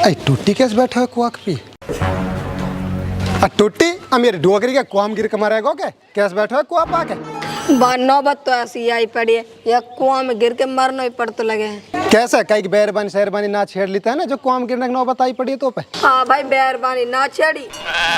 अरे टूटी कैसे बैठा है कुआक पे? टूटी मेरी डोगरी के कुआम गिर के मरेगो के? कैसे बैठा है कुआ पा के? नौबत तो ऐसी आई पड़ी है, या कुआं में गिर के मरना ही पड़ तो लगे हैं। कैसे कई बेरबानी शहरबानी ना छेड़ लेता है ना, जो कुआम गिरने की नौबत आई पड़ी है तो पे। हाँ भाई बेरबानी ना छेड़ी,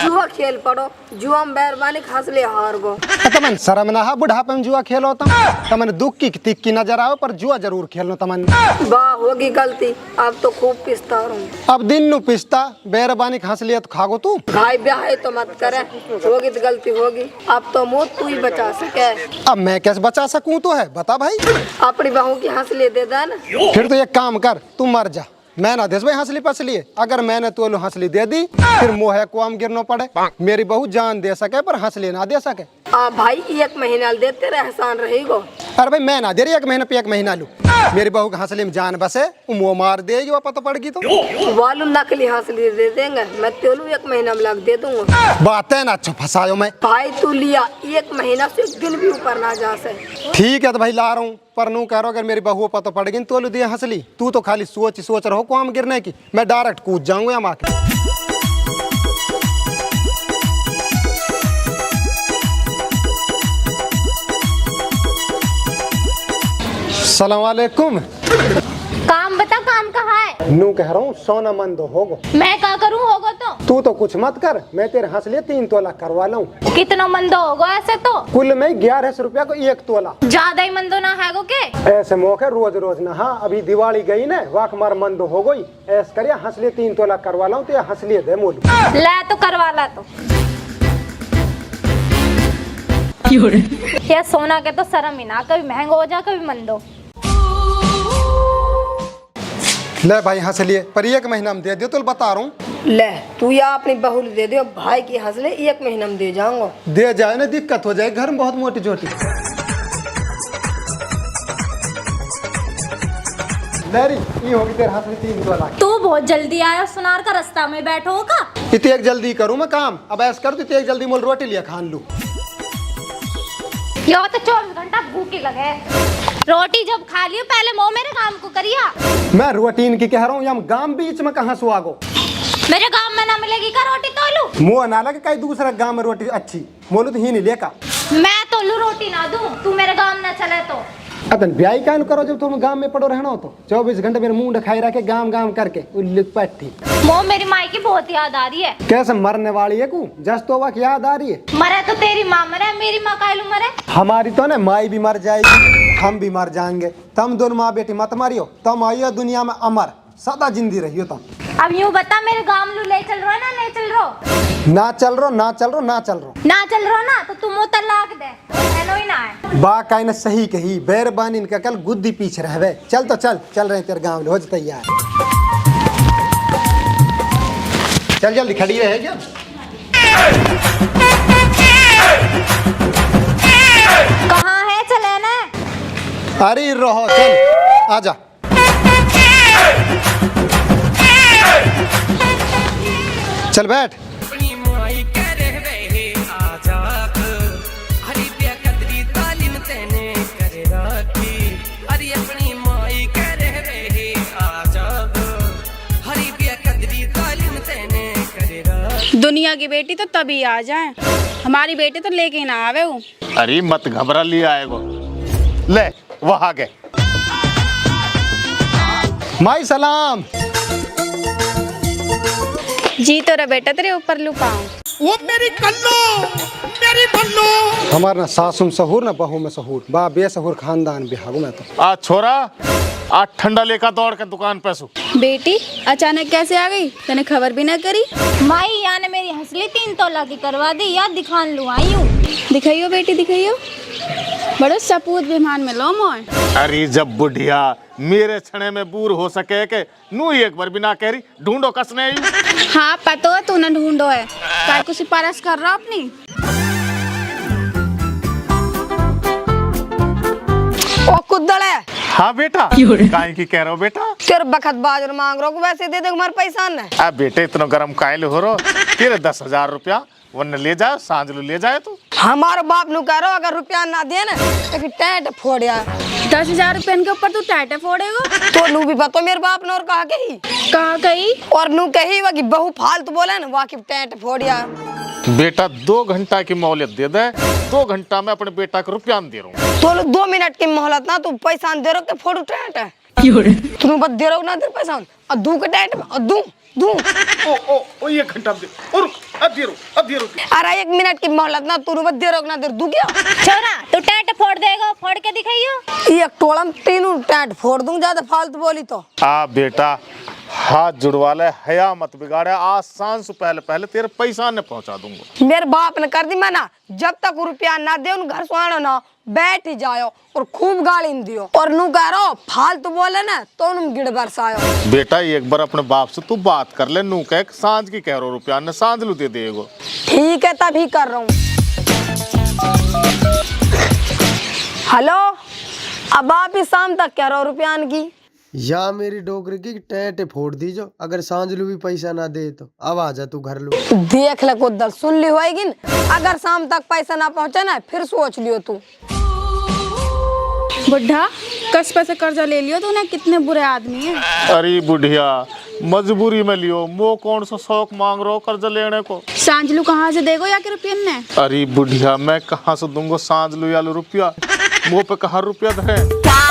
जुआ खेल पड़ो, जुआ में बेरबानी खास ले हार गो। तमन शर्म ना हा बुढ़ापे में जुआ खेलो तमन दुख की तिक्की नजर आओ पर जुआ जरूर खेलो तमन। वाह होगी गलती, अब तो खूब पिसता रहूं। अब दिन नु पिसता बेरबानी खास लिया तो खागो तू। भाई ब्याह तो मत करे, होगी तो गलती होगी, अब तो मौत तू ही बचा सके। अब मैं कैसे बचा सकूं तो है बता भाई। अपनी बहू की हंसली दे देना। फिर तो एक काम कर, तू मर जा, मैं ना देश भाई हंसली पसली। अगर मैंने तो हंसली दे दी फिर मोहे कुआम गिरना पड़े। मेरी बहू जान दे सके पर हंसली ना दे सके। भाई 1 महीना देते रहे एहसान रहेगो। अरे भाई मैं ना दे रही 1 महीने पे 1 महीना लू। मेरी बहू के हंसली में जान बसे, वो मार देगी वो पता पड़गी तो। वालू नकली हंसली दे देंगे, मैं तेलू 1 महीना में लग दे दूंगा। बातें ना अच्छा फंसायो मैं। भाई तू लिया 1 महीना से 1 दिन भी ऊपर ना जा से। ठीक है तो भाई ला रहा हूँ, पर नू कह रहा अगर मेरी बहू पता पड़ेगी तो दिए हंसली। तू तो खाली सोच रहो कुआम गिरने की, मैं डायरेक्ट कूद जाऊंगा यहाँ आके। सलाम वालेकुम। काम बता, काम कहाँ है? नू कह रहा हूँ सोना मंद होगो। मैं क्या करूँ होगा तो? तू तो कुछ मत कर, मैं तेरे हंसली 3 तोला करवा लूँ। कितना मंदो होगा ऐसे तो? कुल में 1100 रुपया को 1 तोला। ज्यादा ही मंदो ना है गो के? ऐसे मौके रोज रोज ना। हाँ अभी दिवाली गई ना, वाक मार मंद हो गई। ऐसे करिए हंसली 3 तोला करवा लूँ तो ये हंसली दे मोल। ला तो करवा ला तो। ये सोना के तो शर्म ही ना, कभी महंगा हो जा कभी मंदो। ले भाई हंसलिए पर 1 महीना में दे दियो तो बता रहा हूँ। ले तू या अपनी बहू दे दियो, भाई की हंसले 1 महीना में दे जाऊंगा। दे जाए ना, दिक्कत हो जाए घर में बहुत मोटी छोटी। लहरी ये होगी तेरे हंसली 3 तोला। तू बहुत जल्दी आया, सुनार का रास्ता में बैठो का? इतनी एक जल्दी करूँ मैं काम, अब ऐसा कर इतनी एक जल्दी मोल रोटी लिया खान लू। यो तो 24 घंटा भूखी लगे। रोटी जब खा लियो पहले मोह मेरे काम को करिया। मैं रूटीन की कह रहा हूँ, यहाँ गांव बीच में कहाँ सुहागो। मेरे गांव में ना मिलेगी का रोटी तोलू? मुँह ना लगे कहीं दूसरा गांव में रोटी अच्छी मोलू तो ही नहीं लेका। मैं तोलू रोटी ना दूं, तू मेरे गांव ना चले तो। अपन ब्याह कान करो जब तुम गांव में पड़ो रहना हो तो 24 घंटे मेरे मुंह खाई रखे गांव करके उल्लित पैठी। मोह मेरी माई की बहुत याद आ रही है। कैसे मरने वाली है कु जस तो वक्त याद आ रही है। मरे तो तेरी माँ मरे, मेरी माँ कालू मरे। हमारी तो ना माई भी मर जाएगी, हम भी मर जाएंगे। तुम दोनों माँ बेटी मत मारियो, तुम आइयो दुनिया में अमर सदा जिंदी रहियो तुम। अब यूँ बता मेरे गांव लू ले चल रहा ना, ले चल रहा? ना चल रहा ना चल रहा ना चल रहा ना चल रहा ना तो तुम वो तलाक दे, है ही ना है। बा काई ने सही कही, बेरबानी इनका कल गुद्दी पीछे रहवे। चल तो चल रहे तेरे गाँव हो तैयार। चल जल्दी खड़ी रहे क्या? कहाँ है चले ना? अरे रहो चल आजा। चल बैठ। दुनिया की बेटी तो तभी आ जाए, हमारी बेटी तो लेके ना आवे वो। अरे मत घबरा, लिया आएगो। ले वहाँ गए। माई सलाम। जी तोरा बेटा तेरे ऊपर लुपाऊं। वो मेरी कल्लो, मेरी बल्लो। हमार ना सासुम सहूर ना बहू में सहूर, बा बेसहूर खानदान बिहागू में तो। आज छोरा आज ठंडा लेकर दौड़ के दुकान पे सु। बेटी अचानक कैसे आ गई, तने खबर भी ना करी? माई या ने मेरी हंसली 3 तोला की करवा दी, या दिखान लू आई हूँ। दिखाइयो बेटी दिखाइयो, बड़ो सपूत विमान में लो मोय। अरे जब बुढ़िया मेरे छने में बूर हो सके के नू एक बार बिना कह रही ढूंढो कसने आई। हाँ पतो है तू ना ढूंढो है, काय को सिफारिश कर रहा अपनी। ओ कुद्दड़ है। हाँ बेटा काहे की कह रहे हो बेटा? तेरे बखत बाजर मांग रहा हूँ, वैसे दे दे हमारे पैसा न। अब बेटे इतना गरम कायल हो रो, तेरे 10,000 रुपया वरना ले जाए सांझ लो ले जाए तू। हमारा बाप नु कह रहा अगर रुपया ना दे ना तो टेंट फोड़िया। 10,000 रुपये के ऊपर तू टाटे फोड़ेगा? तो नू भी बतो मेरे बाप ने और कहा कही कहाँ कही? और नू कही वा कि बहु फालतू बोले ना वाकिफ टेंट फोड़िया। बेटा 2 घंटा की मोहलत दे दे, 2 घंटा में अपने बेटा को रुपया दे रहा हूँ। तो 2 मिनट की मोहलत ना तू पैसा दे रो के फोड़ू टेंट है तू बस दे रो ना दे पैसा और दू के टेंट में और दू ओ 1 घंटा दे और अब दे रो। अरे 1 मिनट की मोहलत ना तू बस दे रो ना दे दू क्या छोरा तू टेंट फोड़ देगा, फोड़ के दिखाइयो। एक टोला में 3 टेंट फोड़ दूं ज्यादा फालतू बोली तो। बेटा हाथ जुड़वा ले, हया मत बिगाड़े। आज शाम से पहले तेरे पैसा ने पहुंचा दूंगा। मेरे बाप ने कर दी मना, जब तक रुपया ना दे उन घर सुहानो ना बैठ ही जाओ और खूब गाली दियो और नू कह रहा फालतू बोले ना तो उन गिड़ बरसायो। बेटा एक बार अपने बाप से तू बात कर ले, नू कह सांझ की कह रहा रुपया ने सांझ लू दे देगो। ठीक है तभी कर रहा हूँ। हेलो अब आप इस शाम तक कह रहे हो रुपया की या मेरी डोगरी की टेंट फोड़ दीजो, अगर सांझलू भी पैसा ना दे तो अब आ जा तू घर लो। देख ले को दल सुन ली होएगी न? अगर शाम तक पैसा ना पहुंचे ना फिर सोच लियो तू। बुढ़ा कस्बे से कर्जा ले लियो तूने, कितने बुरे आदमी है। अरे बुढ़िया मजबूरी में लियो, मो कौन सा शौक मांग रहा हो कर्जा लेने को। सांझलू कहाँ से देगो या कि रुपये ने? अरे बुढ़िया मैं कहाँ से दूंगा सांझलू या रुपया, मुँह पे कहाँ रुपया धरे,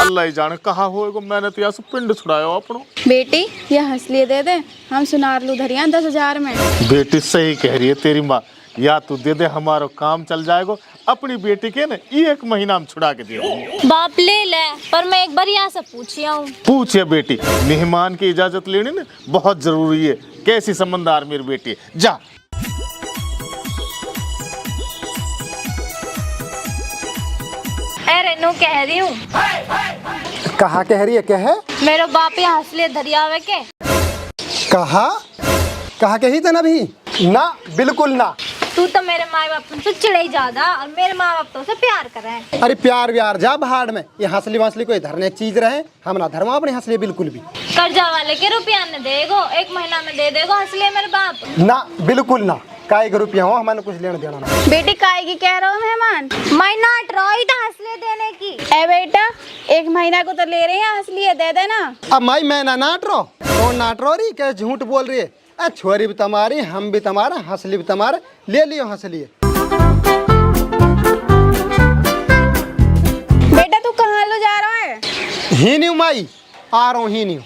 अल्लाह ही जाने कहाँ होएगा। मैंने तो यहाँ से पिंड छुड़ाया अपनो। बेटी ये हंसलिए दे दे, हम सुनार लू धरिया 10,000 में। बेटी सही कह रही है तेरी माँ, या तू दे दे हमारा काम चल जाएगा। अपनी बेटी के ना 1 महीना में छुड़ा के दे दूंगी। बाप ले ले, पर मैं एक बार यहाँ से पूछिया हूँ। पूछिए बेटी, मेहमान की इजाजत लेनी ना बहुत जरूरी है। कैसी समझदार मेरी बेटी है, जा। अरे नो कह रही हूँ, कहा कह रही है? क्या है? मेरे बाप यहाँ हंसले धरियावे के। कहा कही था ना भी ना, बिल्कुल ना। तू तो मेरे माँ बाप तुमसे चिड़े ज्यादा और मेरे माँ बाप तो से प्यार कर रहे हैं। अरे प्यार व्यार जा भाड़ में, ये हंसली वंसली कोई धरने चीज रहे, हम ना धर्मा अपने हंसली बिल्कुल भी। कर्जा वाले के रुपया न देगो, 1 महीना में दे देगो हंसले मेरे बाप। ना बिल्कुल ना, काय के रुपया हो हमारे कुछ लेना देना ना। बेटी काय की कह रहा हूँ मेहमान, मैं नाट रही था हंसले देने की। ए बेटा 1 महीना को तो ले रहे हैं, हंसलिए दे देना। अब मैं ना नाट रो, कौन नाट रो रही, क्या झूठ बोल रही है? छोरी भी तुम्हारी, हम भी तुम्हारा, हंसली भी तुम्हारा, ले लियो हंसलिए। बेटा तू कहाँ लो जा रहा है? ही नहीं माई, आ रहा हूँ ही नहीं।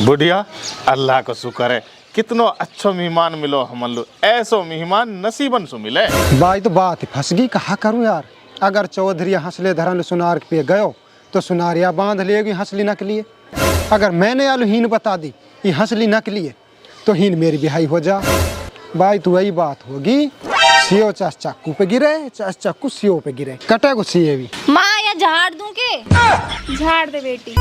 बुढ़िया अल्लाह का शुक्र है, कितनो अच्छो मेहमान मिलो हमन लो। ऐसो मेहमान नसीबन सु मिले। भाई तो बात फंस गई, कहा करूँ यार। अगर चौधरी हंसले धरन सुनार पे गयो तो सुनारिया बांध लेगी हंसली नकली है। अगर मैंने आलू हीन बता दी ये हंसली नकली है तो हीन मेरी बिहाई हो जा। भाई तो वही बात होगी, सीओ चास चाकू पे गिरे, चास चाकू सीओ पे गिरे, कटे को सीए भी। माँ या झाड़ दूं के? झाड़ दे बेटी।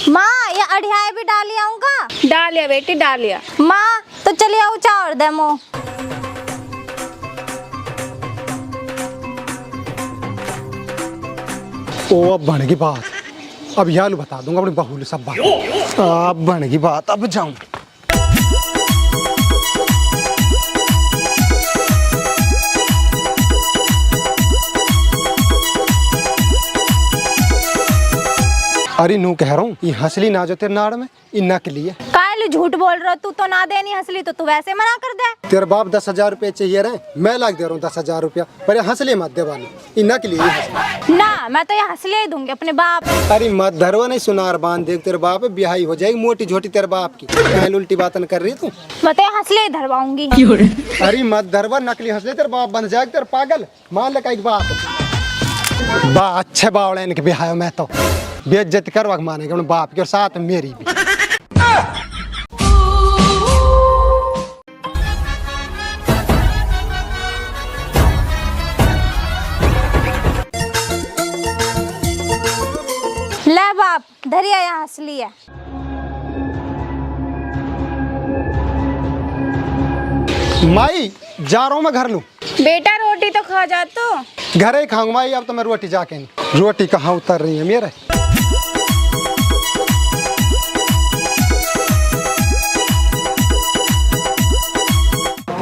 माँ या अढ़ियाए भी डाली आऊंगा? डालिया बेटी डालिया। माँ तो चलिए आऊ चावर दे मो। ओ अब बन गई बात, अब यालू बता दूंगा अपनी बहू सब बात। अब बन गई बात, अब जाऊं। अरे नू कह रहा हूँ ये हंसली ना जो तेरे नाड़ में ये नकली है। काहे झूठ बोल रहा तू तो ना देनी हंसली तो तू वैसे मना कर दे। तेरे बाप 10,000 रुपये चाहिए रहे, मैं लाख दे रहा हूँ 10,000 रुपया, पर ये हंसली मत दे वाली, ये नकली है। ना मैं तो ये हंसली ही दूंगी अपने बाप। अरे मत धरवा नहीं, सुनार बांध देख तेरे बाप बिहाई हो जाएगी मोटी छोटी तेरे बाप की। पहले उल्टी बातन कर रही तू। मैं तो ये हंसली ही धरवाऊंगी। अरे मत धरवा, नकली हंसले तेरे बाप बन जाएगा तेरे पागल। मान ले कई बात बा अच्छे बावड़े इनके बिहाय में तो बेइज्जत करवा मानेगा अपने बाप के और साथ मेरी भी। ले बाप धरिया यहाँ हंसली है। माई जा रहा हूँ मैं घर लूँ। बेटा रोटी तो खा जा तो। घर ही खाऊंगा माई, अब तो मैं रोटी जाके नहीं। रोटी कहाँ उतर रही है मेरे।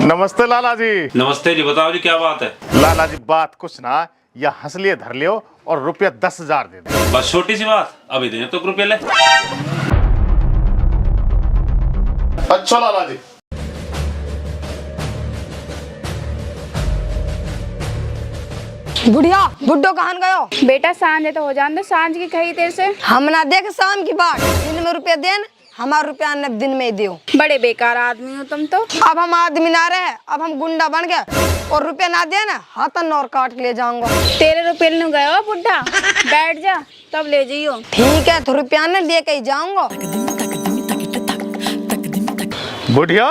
नमस्ते लाला जी। नमस्ते जी, बताओ जी क्या बात है। लाला जी बात कुछ ना, या हंसलिए धर लियो और रुपया 10,000 दे दे। बस छोटी सी बात, अभी दे तो रुपये ले। अच्छा लाला जी। बुढ़िया बुड्ढो कहाँ गयो? बेटा सांझ है तो हो जान दो, सांझ की कही तेरे से। हम ना देख शाम की बात, दिन में रुपया देन, हमारा रुपया न दिन में ही दियो। बड़े बेकार आदमी हो तुम तो। अब हम आदमी ना रहे, अब हम गुंडा बन गए और रुपया ना दे ना हाथन और काट के ले जाऊंगा। तेरे रुपये लेने गए हो बुढ़ा, बैठ जा तब ले जाइयो। ठीक है तो रुपया न दे के ही जाऊंगा। बुढ़िया,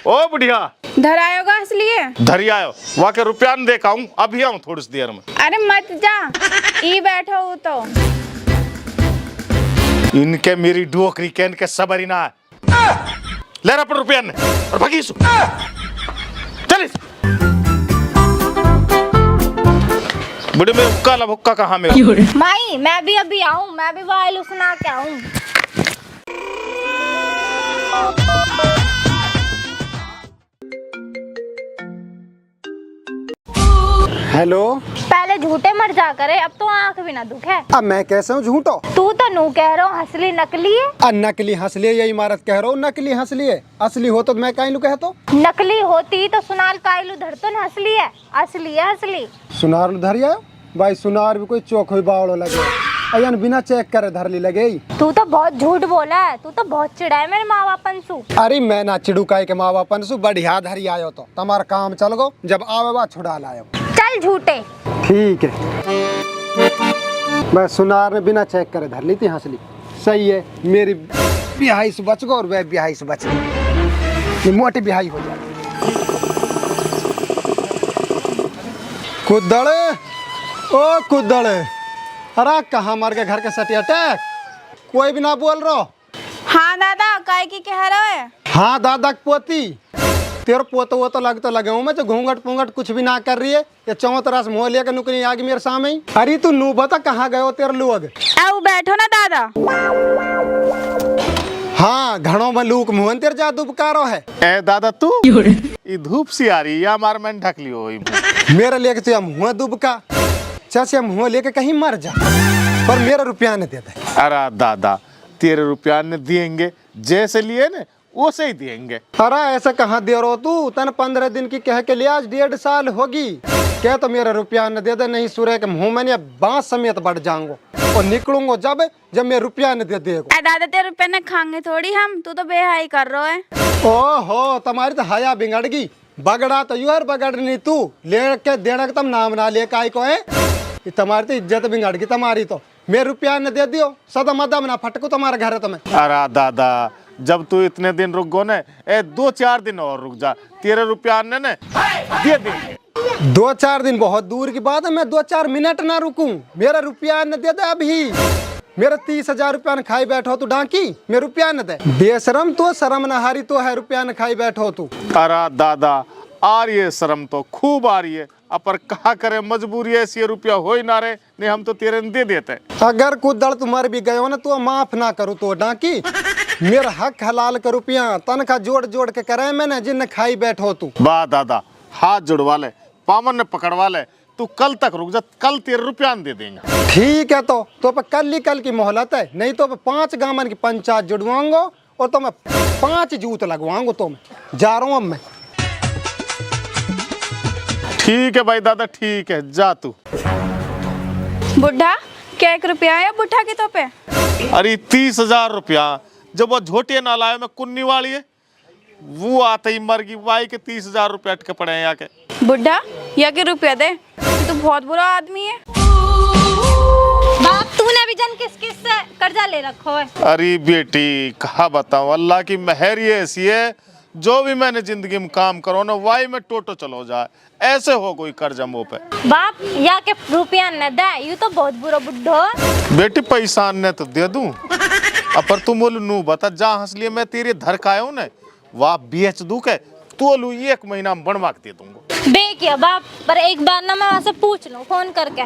ओ बुढ़िया, धर आयोगा इसलिए। धरी आयो, वहाँ के रुपया न देख आऊं, अभी आऊं थोड़ी सी देर में। अरे मत जा, ई बैठो हो तो। इनके मेरी डोकरी के इनके सबर ही ना है। ले रहा रुपया ने और भागी सु। चल बुढ़े में हुक्का ला, हुक्का कहाँ में? माई मैं भी अभी आऊँ, मैं भी वायलू सुना के आऊँ। हेलो। पहले झूठे मर जा करे, अब तो आंख भी ना दुखे। अब मैं कैसे हूँ झूठो? तू तो नू कह रहा हूँ हंसली नकली है। नकली हंसली है, ये इमारत कह रहा हूँ नकली हंसली है। असली हो तो मैं काइलू कहतो। नकली होती तो सुनाल कायलू धर तो न हंसली है, असली है असली। सुनार धर आयो भाई, सुनार भी कोई चौक हुई बावड़ो लगे, अयन बिना चेक करे धर ली लगे। तू तो बहुत झूठ बोला है, तू तो बहुत चिड़ा है मेरे माँ बापन सु। अरे मैं ना चिड़ू काय के माँ बापन सु, बढ़िया धरी आयो तो तुम्हारा काम चल गो, जब आवे बा छुड़ा लायो। चल झूठे। ठीक है, मैं सुनार ने बिना चेक करे धर ली थी हंसली। सही है, मेरी बिहाई से बच गो और वह बिहाई से बच गई, मोटी बिहाई हो जाए। कुदड़े, ओ कुदड़े, अरे कहाँ मर गए घर के सटी अटैक? कोई भी ना बोल रहा। हाँ दादा, काय की कह रहे है? हाँ दादा की पोती, तेरे पोतो वो तो लगे हूँ मैं, जो घूंघट पूंघट कुछ भी ना कर रही है, ये चौतरा से मोह लेकर नुकनी आगे मेरे सामने ही। अरे तू नू बता कहाँ गए हो तेरे लोग? आओ बैठो ना दादा। हाँ घड़ों में लूक मुहन तेरे जादू पुकारो है। ए दादा तू ये धूप सी आ रही है, या मार मैंने ढक लियो। मेरे लेके तो मुँह दुबका, चाचा मुँह लेके कहीं मर जा, पर मेरा रुपया न दे दे। अरे दादा तेरे रुपया ने दिएंगे, जैसे लिए ना वैसे ही देंगे। अरे ऐसा कहाँ दे रहो तू? तन 15 दिन की कह के लिए आज 1.5 साल होगी। क्या तो मेरा रुपया न दे दे, नहीं सूर्य के मुँह में बांस समेत बढ़ जाऊंगा और निकलूंगा जब मैं रुपया न दे देगा। दादा तेरे रुपये न खाएंगे थोड़ी हम, तू तो बेहाई कर रहा है। ओहो तुम्हारी तो हया बिगड़ गई, बगड़ा तो यू बगड़नी तू लेके देना तुम नाम ना ले काय को है। तुम्हारी तो इज्जत बिगड़ गई तुम्हारी तो। मेरे रुपया न दे दियो, सदा मदम ना फटको तुम्हारे घर है तुम्हें। अरे दादा जब तू इतने दिन रुक गो न, 2-4 दिन और रुक जा, तेरे रुपया ने दे देंगे। 2-4 दिन बहुत दूर की बात है, मैं 2-4 मिनट ना रुकूं। मेरा रुपया न दे दे अभी। मेरा 30,000 रुपया न खाई बैठो तू डांकी, मेरा रुपया न दे। बेशरम तो शर्म न हारी तो है, रुपया न खाई बैठो तू। अरे दादा आ रही है शर्म तो खूब आ रही है, अपर कहा करे मजबूरी ऐसी, रुपया हो ही ना रहे, नहीं हम तो तेरे दे देते। अगर कुदड़ तुम्हारे भी गयो ना तो माफ ना करूँ तो डांकी। मेरा हक हलाल का रुपया तनखा जोड़ जोड़ के करे मैंने, जिन खाई बैठो तू। वाह दादा हाथ जुड़वा ले, पावन ने पकड़वा ले, तू कल तक रुक जा, कल तेरे रुपया दे देंगे। ठीक है तो कल की मोहलत है, नहीं तो 5 गामन की पंचायत जुड़वाऊंगा और तो मैं 5 जूत लगवाऊंगा। तो मैं जा रहा हूँ अब मैं। ठीक है भाई दादा ठीक है, जा तू। बुढ़ा क्या 1 रुपया है बुढ़ा के तो पे? अरे 30,000 रुपया जब वो झोटिया ना लाए, मैं कुन्नी वाली है, वो आते ही मर गई। वाई के 30,000 रुपया अटके पड़े हैं यहाँ के। बुढ़ा या के रुपया दे, तू बहुत बुरा आदमी है। बाप तूने भी जन किस किस से कर्जा ले रखो है? अरे बेटी कहा बताऊं, अल्लाह की मेहर ये ऐसी है, जो भी मैंने जिंदगी में काम करो ना वाई में टोटो चलो जाए, ऐसे हो कोई कर्जा मुँह पे। बाप या के रुपया न दे, यू तो बहुत बुरा बुढ़ो। बेटी पैसा ने तो दे दूं, अपर तुम बोलू नू बता जा हंस लिए मैं तेरे धर का आयो ना, वाह बेच दू के तो लू 1 महीना में बनवा के दे दूंगा। बे क्या बाप, पर एक बार ना मैं वहाँ से पूछ लूँ फोन करके।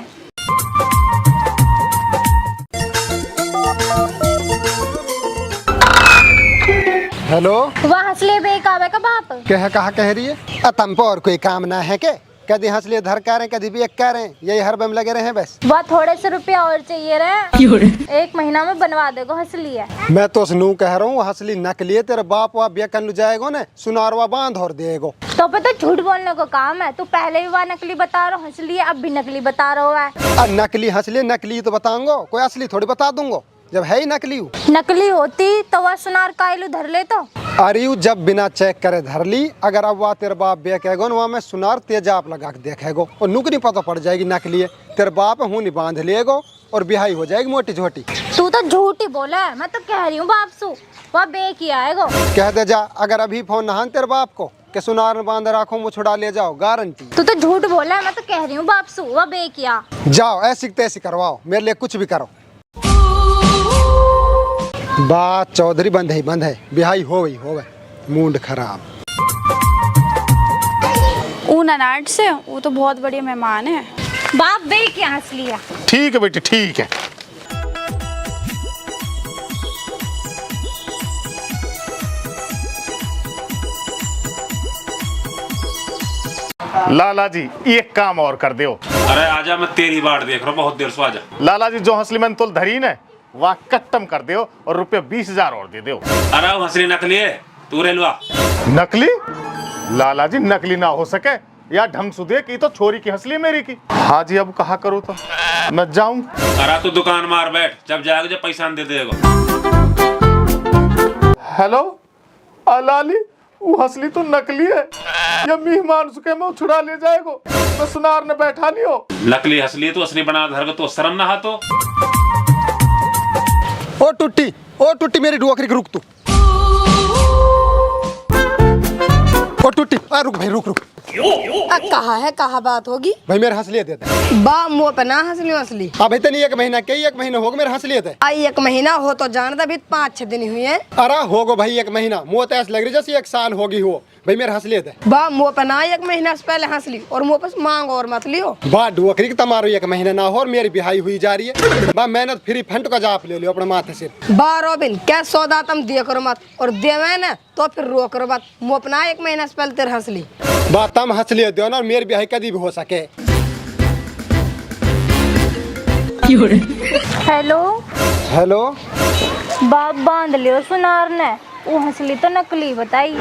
हेलो, वह हंसले बेकावे का बाप। कहा कह रही है? तम पर और कोई काम ना है के? कभी हंसलिए धर कह रहे, कभी भी एक कह रहे, यही हर बम लगे रहे हैं बस। वह थोड़े से रुपया और चाहिए रहे, 1 महीना में बनवा देगा हंसली है। मैं तो उसनू कह रहा हूँ हंसली नकली है, तेरे बाप वा बिया कर जाएगो ना, सुनारवा बांध और देगो। तो पता झूठ बोलने को काम है, तू पहले भी वह नकली बता रहा हंसली है, अब भी नकली बता रहा है। नकली हंसली नकली तो बताऊंगो, कोई असली थोड़ी बता दूंगो जब है ही नकली हूँ। नकली होती तो वह सुनार कायलू धर ले तो। अरे जब बिना चेक करे धर ली, अगर अब वहाँ तेरे बाप बे कहेगो ना, वहाँ मैं सुनार तेजाब लगा के देखेगो और नुक नहीं पता पड़ जाएगी नकली है। तेरे बाप हूँ नहीं बांध लेगो और बिहाई हो जाएगी मोटी छोटी। तू तो झूठ ही बोला है, मैं तो कह रही हूँ बापसू वह बे किया आएगो। कह दे जा, अगर अभी फोन नहान तेरे बाप को कि सुनार में बांध रखो, वो छुड़ा ले जाओ, गारंटी। तू तो झूठ बोला है, मैं तो कह रही हूँ बापसू वह बे किया। जाओ ऐसी तैसी करवाओ, मेरे लिए कुछ भी करो। बात चौधरी बंद है, बिहाई हो गई मूड खराब। ननाट से वो तो बहुत बढ़िया मेहमान है। बाप बे किया हंसली है। ठीक है बेटी, ठीक है। लाला जी एक काम और कर दो। अरे आजा, मैं तेरी बाट देख रहा हूँ बहुत देर से। आजा लाला जी, जो हंसली मैंने तुल धरी न वह कट्टम कर दो और रुपये 20,000 और दे दो। अरे वो हंसली नकली है, तू रेलवा। नकली? लाला जी नकली ना हो सके या ढंग सुधे की तो छोरी की हंसली मेरी की। हाँ जी, अब कहा करूँ तो मैं जाऊं? अरे तू दुकान मार बैठ, जब जाएगा जब पैसा दे देगा। हेलो लाली, वो हंसली तो नकली है या मेहमान सुखे में छुड़ा ले जाएगो तो सुनार ने बैठा लियो। नकली हंसली तो असली बना धर तो शर्म ना तो। ओ टुट्टी मेरी डुआकरी रुक तू। ओ टुट्टी रुक भाई, रुक। कहा बात होगी भाई मेरे हंसलिए दे दे। बा मुँह पे ना हंसली हंसली। अब इतनी 1 महीना कई 1 महीना होगा मेरे हंसलिए दे। आई 1 महीना हो तो जान दे, अभी 5-6 दिन हुए हैं। अरे होगो भाई 1 महीना, मुँह तो ऐसा लग रही जैसे 1 साल होगी हो। भाई मेरे हंसलिए दे। बा मुँह पे ना 1 महीना से पहले हंसली और मुँह पे मांग और मत लियो। बा डुआकरी की तमारो 1 महीना ना हो और मेरी बिहाई हुई जा रही है। बा मेहनत फ्री फंड का जाप ले लियो अपने माथे से। बा रोबिन क्या सौदा तुम दिया करो मत, और देवे ना तो फिर रो करो मत। मुँह पे ना 1 महीना से पहले तेरे हंसली। बा तम हंसलिए दो ना, मेरी बिहाई कभी भी हो सके। हेलो बाप बांध लियो सुनार ने, वो हंसली तो नकली बताई।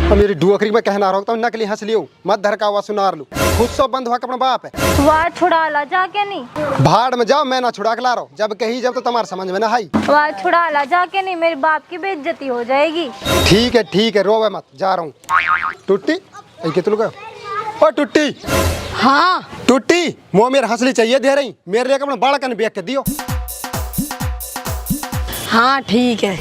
और मेरी डुआकरी में कहना रहा हूँ नकली हंसली हूँ, मत धरका हुआ सुनार लू। खुद सो बंद हुआ अपना बाप है। वह छुड़ा ला जाके नहीं। भाड़ में जाओ, मैं ना छुड़ा के ला रहा हूँ। जब कही जब तो तुम्हारे समझ में ना आई। वह छुड़ा ला जाके नहीं, मेरे बाप की बेइज्जती हो जाएगी। ठीक है रोवे मत, जा रहा हूँ। टुट्टी गए। ओ टुट्टी। हाँ टुट्टी, मुँह मेरे हंसली चाहिए दे रही, मेरे लिए अपना बड़ा कन बेच के दियो। हाँ ठीक है।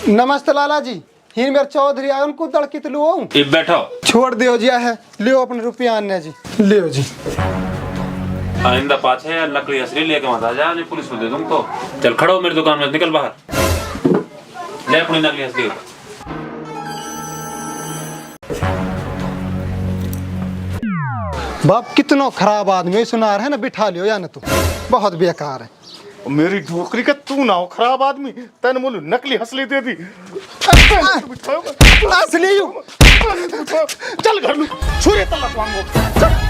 नमस्ते लाला जी, हिन मेरे चौधरी आए, उनको दड़कित लो हूँ। बैठो। छोड़ दियो जी है, लियो अपने रुपया आने जी, लियो जी। आइंदा पाछे यार नकली हंसली लेके मत आ जा, नहीं पुलिस को दे दूँ तो। चल खड़ो मेरी दुकान में, निकल बाहर, ले अपनी नकली हंसली। बाप कितना खराब आदमी सुनार है ना, बिठा लियो या ना तू, बहुत बेकार है। मेरी डुआकरी का तू ना हो खराब आदमी, तेन बोलू नकली हंसली दे दी। असली चल घर में छुरे तलक वांगो।